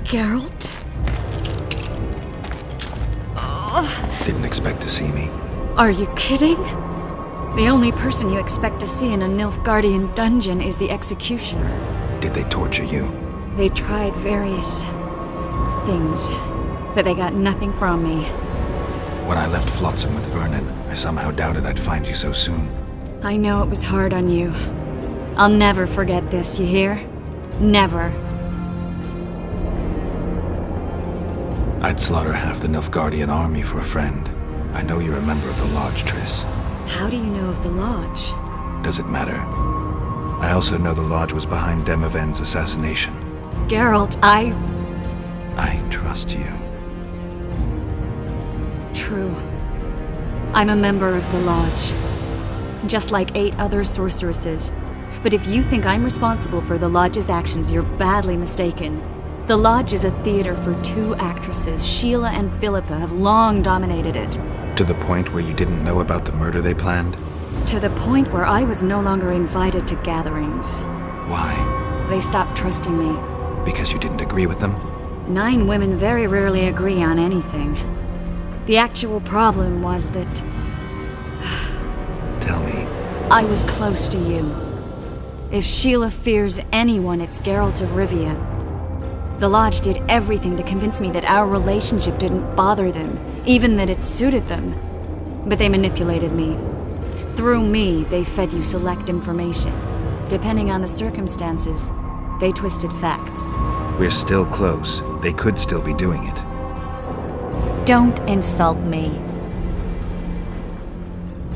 Geralt? Didn't expect to see me. Are you kidding? The only person you expect to see in a Nilfgaardian dungeon is the executioner. Did they torture you? They tried various things, but they got nothing from me. When I left Flotsam with Vernon, I somehow doubted I'd find you so soon. I know it was hard on you. I'll never forget this, you hear? Never. I'd slaughter half the Nilfgaardian army for a friend. I know you're a member of the Lodge, Triss. How do you know of the Lodge? Does it matter? I also know the Lodge was behind Demavend's assassination. Geralt, I trust you. True. I'm a member of the Lodge. Just like 8 other sorceresses. But if you think I'm responsible for the Lodge's actions, you're badly mistaken. The Lodge is a theater for 2 actresses. Sheila and Philippa have long dominated it. To the point where you didn't know about the murder they planned? To the point where I was no longer invited to gatherings. Why? They stopped trusting me. Because you didn't agree with them? 9 women very rarely agree on anything. The actual problem was that... Tell me. I was close to you. If Sheila fears anyone, it's Geralt of Rivia. The Lodge did everything to convince me that our relationship didn't bother them, even that it suited them. But they manipulated me. Through me, they fed you select information. Depending on the circumstances, they twisted facts. We're still close. They could still be doing it. Don't insult me.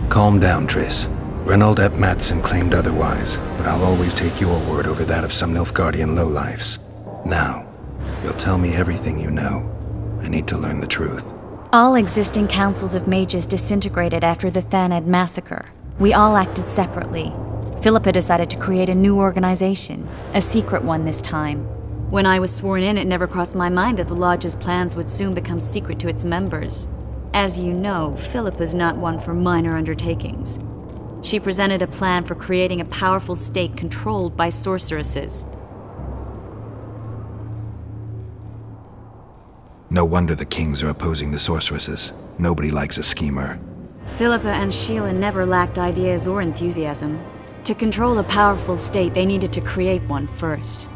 Calm down, Triss. Reynold ep Mattson claimed otherwise, but I'll always take your word over that of some Nilfgaardian lowlifes. Now, you'll tell me everything you know. I need to learn the truth. All existing councils of mages disintegrated after the Thanedd massacre. We all acted separately. Philippa decided to create a new organization, a secret one this time. When I was sworn in, it never crossed my mind that the Lodge's plans would soon become secret to its members. As you know, Philippa's not one for minor undertakings. She presented a plan for creating a powerful state controlled by sorceresses. No wonder the kings are opposing the sorceresses. Nobody likes a schemer. Philippa and Sheila never lacked ideas or enthusiasm. To control a powerful state, they needed to create one first.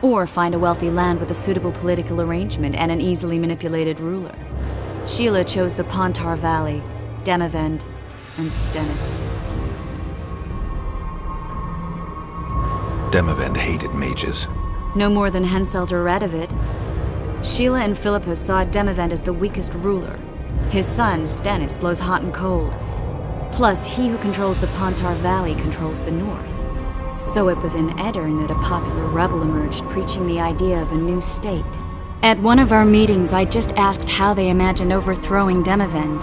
Or find a wealthy land with a suitable political arrangement and an easily manipulated ruler. Sheila chose the Pontar Valley, Demavend, and Stennis. Demavend hated mages. No more than Henselt or Radovid. Sheila and Philippa saw Demavend as the weakest ruler. His son, Stennis, blows hot and cold. Plus, he who controls the Pontar Valley controls the north. So it was in Aedirn that a popular rebel emerged, preaching the idea of a new state. At one of our meetings, I just asked how they imagined overthrowing Demavend.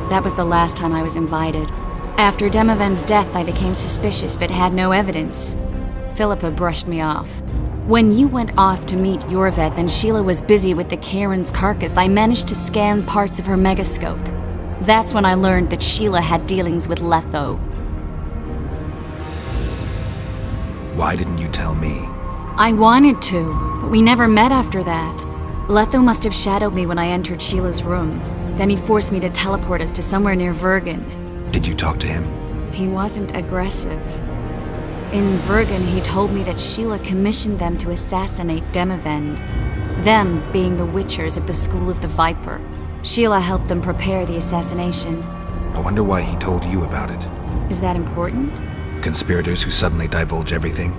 That was the last time I was invited. After Demavend's death, I became suspicious but had no evidence. Philippa brushed me off. When you went off to meet Yorveth and Sheila was busy with the Karen's carcass, I managed to scan parts of her megascope. That's when I learned that Sheila had dealings with Letho. Why didn't you tell me? I wanted to, but we never met after that. Letho must have shadowed me when I entered Sheila's room. Then he forced me to teleport us to somewhere near Vergen. Did you talk to him? He wasn't aggressive. In Vergen, he told me that Sheila commissioned them to assassinate Demavend. Them being the Witchers of the School of the Viper. Sheila helped them prepare the assassination. I wonder why he told you about it. Is that important? Conspirators who suddenly divulge everything?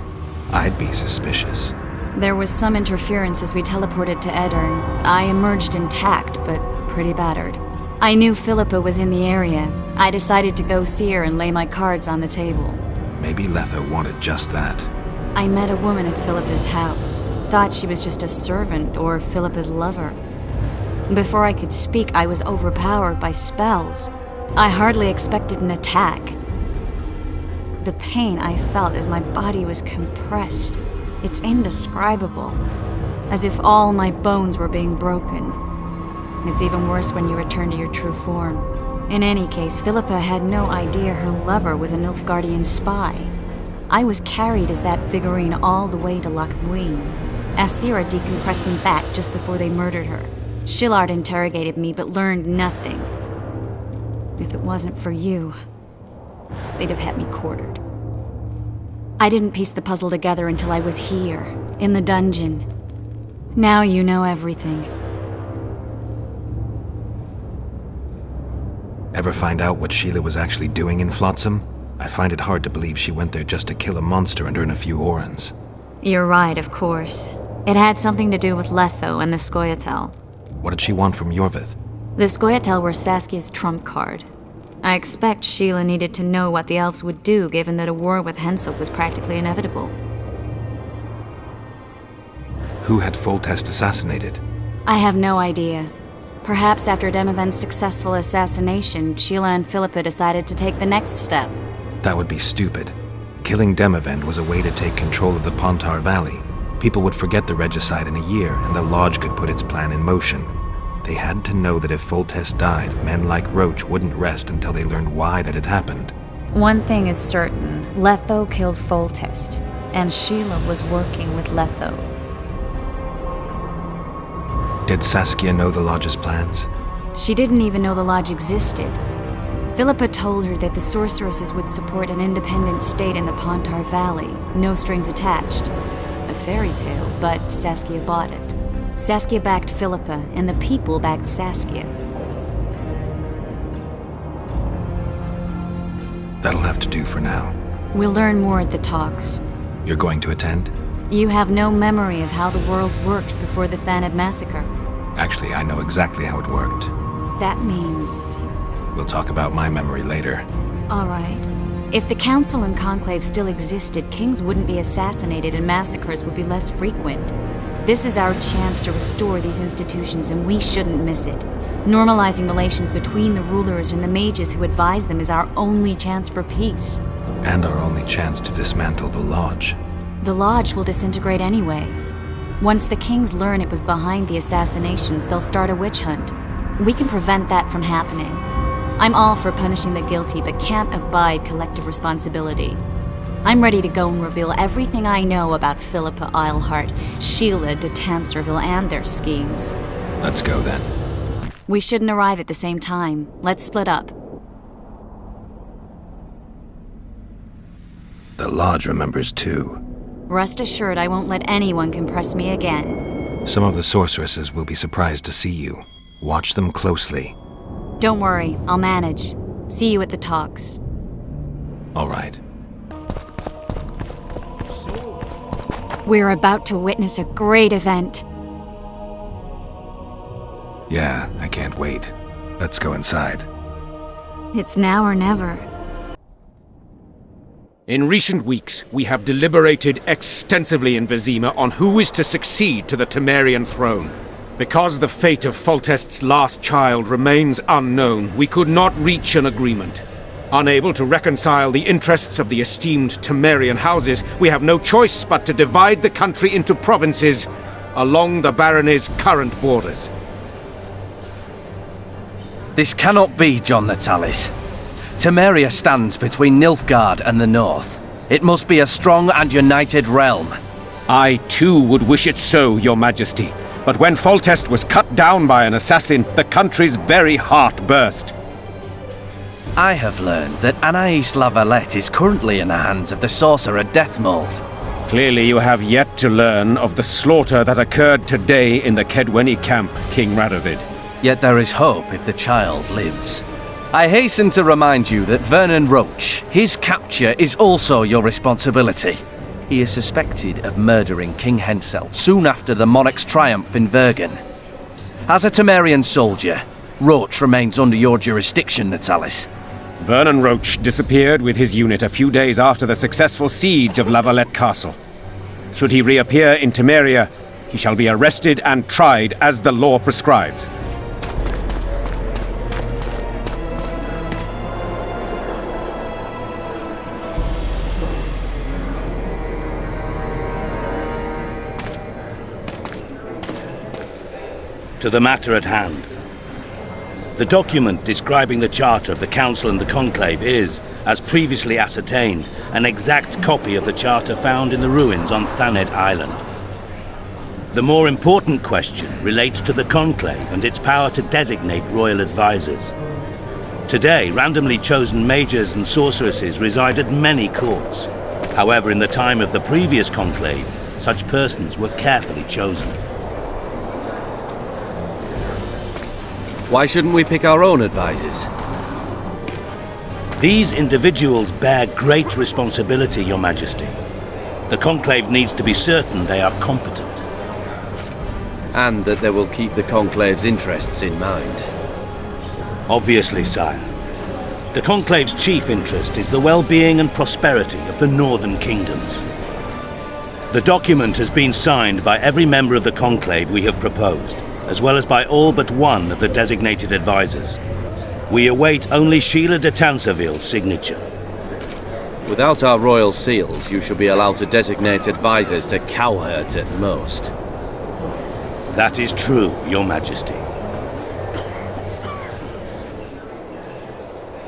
I'd be suspicious. There was some interference as we teleported to Aedirn. I emerged intact, but pretty battered. I knew Philippa was in the area. I decided to go see her and lay my cards on the table. Maybe Letho wanted just that. I met a woman at Philippa's house. Thought she was just a servant or Philippa's lover. Before I could speak, I was overpowered by spells. I hardly expected an attack. The pain I felt as my body was compressed. It's indescribable. As if all my bones were being broken. It's even worse when you return to your true form. In any case, Philippa had no idea her lover was a Nilfgaardian spy. I was carried as that figurine all the way to Loch Muin. Asira decompressed me back just before they murdered her. Shillard interrogated me but learned nothing. If it wasn't for you, they'd have had me quartered. I didn't piece the puzzle together until I was here, in the dungeon. Now you know everything. Ever find out what Sheila was actually doing in Flotsam? I find it hard to believe she went there just to kill a monster and earn a few orans. You're right, of course. It had something to do with Letho and the Scoia'tael. What did she want from Yorvith? The Scoia'tael were Saskia's trump card. I expect Sheila needed to know what the elves would do, given that a war with Henselt was practically inevitable. Who had Foltest assassinated? I have no idea. Perhaps after Demavend's successful assassination, Sheila and Philippa decided to take the next step. That would be stupid. Killing Demavend was a way to take control of the Pontar Valley. People would forget the regicide in a year, and the Lodge could put its plan in motion. They had to know that if Foltest died, men like Roach wouldn't rest until they learned why that had happened. One thing is certain. Letho killed Foltest, and Sheila was working with Letho. Did Saskia know the Lodge's plans? She didn't even know the Lodge existed. Philippa told her that the sorceresses would support an independent state in the Pontar Valley, no strings attached. A fairy tale, but Saskia bought it. Saskia backed Philippa, and the people backed Saskia. That'll have to do for now. We'll learn more at the talks. You're going to attend? You have no memory of how the world worked before the Thanad massacre. Actually, I know exactly how it worked. That means... We'll talk about my memory later. All right. If the Council and Conclave still existed, kings wouldn't be assassinated and massacres would be less frequent. This is our chance to restore these institutions, and we shouldn't miss it. Normalizing relations between the rulers and the mages who advise them is our only chance for peace. And our only chance to dismantle the Lodge. The Lodge will disintegrate anyway. Once the kings learn it was behind the assassinations, they'll start a witch hunt. We can prevent that from happening. I'm all for punishing the guilty, but can't abide collective responsibility. I'm ready to go and reveal everything I know about Philippa Eilhart, Sheila de Tanserville, and their schemes. Let's go then. We shouldn't arrive at the same time. Let's split up. The Lodge remembers too. Rest assured I won't let anyone compress me again. Some of the sorceresses will be surprised to see you. Watch them closely. Don't worry, I'll manage. See you at the talks. All right. We're about to witness a great event. Yeah, I can't wait. Let's go inside. It's now or never. In recent weeks, we have deliberated extensively in Vizima on who is to succeed to the Temerian throne. Because the fate of Foltest's last child remains unknown, we could not reach an agreement. Unable to reconcile the interests of the esteemed Temerian houses, we have no choice but to divide the country into provinces along the barony's current borders. This cannot be, John Natalis. Temeria stands between Nilfgaard and the north. It must be a strong and united realm. I too would wish it so, Your Majesty. But when Foltest was cut down by an assassin, the country's very heart burst. I have learned that Anais Lavalette is currently in the hands of the sorcerer Deathmold. Clearly you have yet to learn of the slaughter that occurred today in the Kedweni camp, King Radovid. Yet there is hope if the child lives. I hasten to remind you that Vernon Roach, his capture is also your responsibility. He is suspected of murdering King Henselt soon after the monarch's triumph in Vergen. As a Temerian soldier, Roach remains under your jurisdiction, Natalis. Vernon Roach disappeared with his unit a few days after the successful siege of Lavalette Castle. Should he reappear in Temeria, he shall be arrested and tried as the law prescribes. To the matter at hand. The document describing the Charter of the Council and the Conclave is, as previously ascertained, an exact copy of the Charter found in the ruins on Thaned Island. The more important question relates to the Conclave and its power to designate royal advisors. Today, randomly chosen mages and sorceresses reside at many courts. However, in the time of the previous Conclave, such persons were carefully chosen. Why shouldn't we pick our own advisors? These individuals bear great responsibility, Your Majesty. The Conclave needs to be certain they are competent. And that they will keep the Conclave's interests in mind. Obviously, sire. The Conclave's chief interest is the well-being and prosperity of the Northern Kingdoms. The document has been signed by every member of the Conclave we have proposed, as well as by all but one of the designated advisors. We await only Sheila de Tanserville's signature. Without our royal seals, you should be allowed to designate advisors to cowherd at most. That is true, Your Majesty.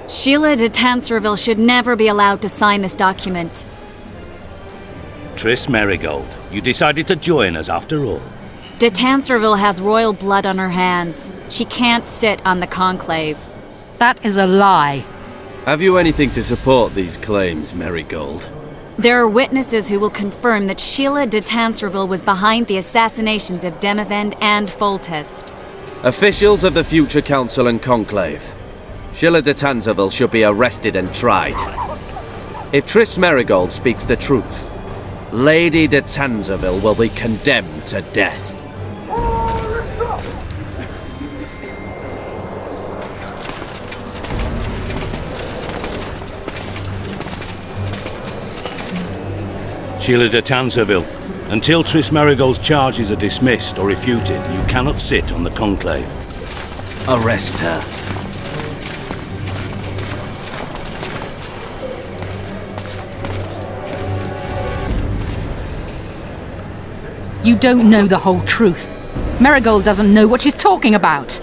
Sheila de Tanserville should never be allowed to sign this document. Triss Merigold, you decided to join us after all. De Tanserville has royal blood on her hands. She can't sit on the Conclave. That is a lie. Have you anything to support these claims, Merigold? There are witnesses who will confirm that Sheila de Tanserville was behind the assassinations of Demavend and Foltest. Officials of the future Council and Conclave. Sheila de Tanserville should be arrested and tried. If Triss Merigold speaks the truth, Lady de Tanserville will be condemned to death. Sheila de Tanserville, until Triss Merigold's charges are dismissed or refuted, you cannot sit on the Conclave. Arrest her. You don't know the whole truth. Merigold doesn't know what she's talking about.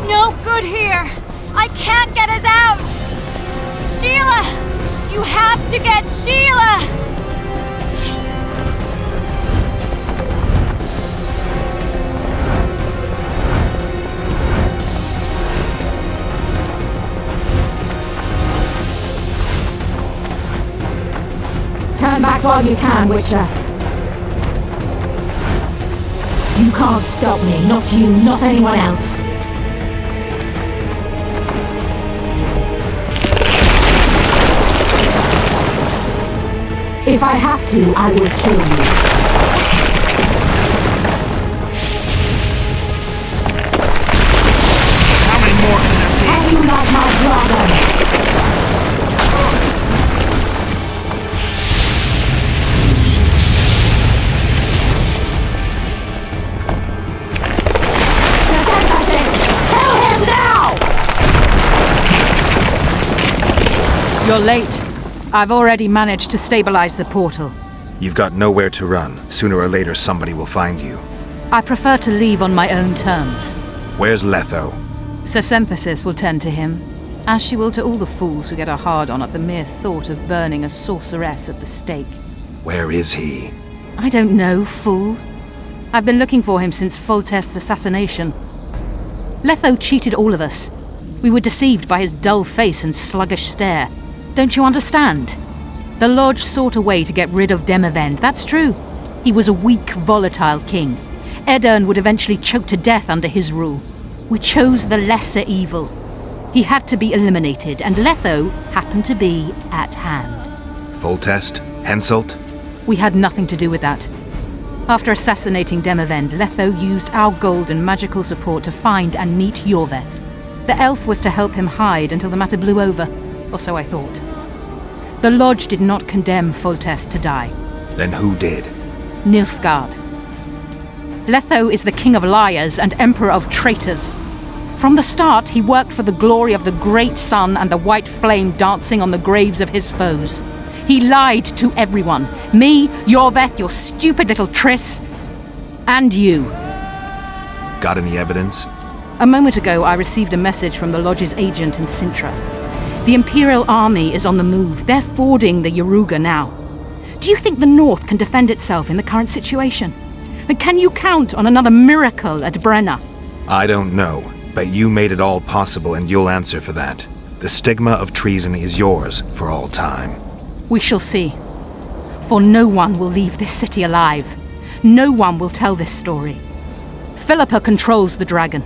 No good here! I can't get us out! Sheila! You have to get Sheila! Stand back while you can, Witcher. You can't stop me, not you, not anyone else. If I have to, I will kill you. How many more can there be? How do you like my dragon? Kill him now! You're late. I've already managed to stabilize the portal. You've got nowhere to run. Sooner or later, somebody will find you. I prefer to leave on my own terms. Where's Letho? Sir Synthesis will tend to him, as she will to all the fools who get a hard-on at the mere thought of burning a sorceress at the stake. Where is he? I don't know, fool. I've been looking for him since Foltest's assassination. Letho cheated all of us. We were deceived by his dull face and sluggish stare. Don't you understand? The Lodge sought a way to get rid of Demavend, that's true. He was a weak, volatile king. Aedirn would eventually choke to death under his rule. We chose the lesser evil. He had to be eliminated, and Letho happened to be at hand. Foltest? Henselt? We had nothing to do with that. After assassinating Demavend, Letho used our gold and magical support to find and meet Yorveth. The elf was to help him hide until the matter blew over, or so I thought. The Lodge did not condemn Foltest to die. Then who did? Nilfgaard. Letho is the king of liars and emperor of traitors. From the start, he worked for the glory of the great sun and the white flame dancing on the graves of his foes. He lied to everyone. Me, Yorveth, your stupid little Triss, and you. Got any evidence? A moment ago, I received a message from the Lodge's agent in Sintra. The Imperial Army is on the move. They're fording the Yaruga now. Do you think the North can defend itself in the current situation? And can you count on another miracle at Brenna? I don't know, but you made it all possible and you'll answer for that. The stigma of treason is yours for all time. We shall see. For no one will leave this city alive. No one will tell this story. Philippa controls the dragon.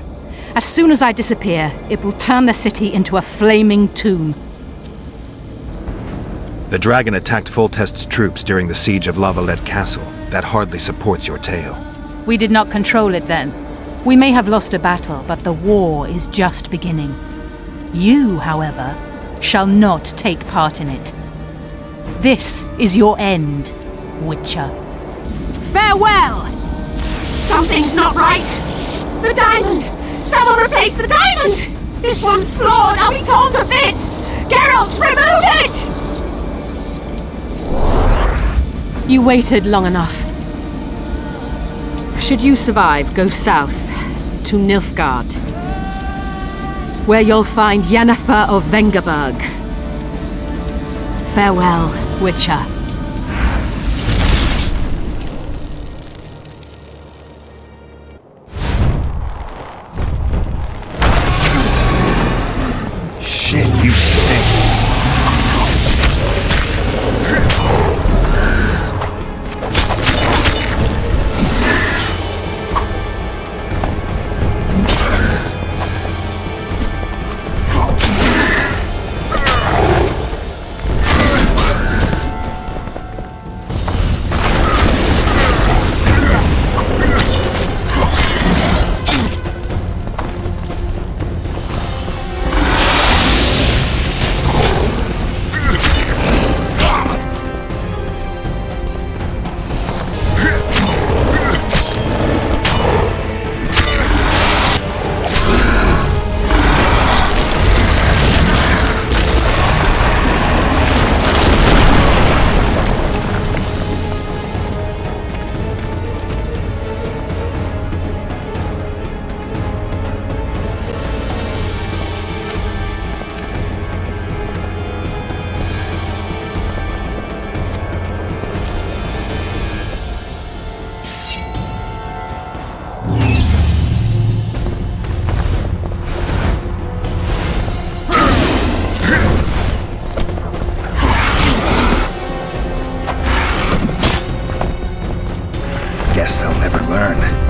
As soon as I disappear, it will turn the city into a flaming tomb. The dragon attacked Foltest's troops during the siege of La Valette Castle. That hardly supports your tale. We did not control it then. We may have lost a battle, but the war is just beginning. You, however, shall not take part in it. This is your end, Witcher. Farewell! Something's not right! The diamond! Someone replace the diamond! This one's flawed! I'll be torn to bits! Geralt, remove it! You waited long enough. Should you survive, go south to Nilfgaard, where you'll find Yennefer of Vengerberg. Farewell, Witcher. Shit, you stink. Guess they'll never learn.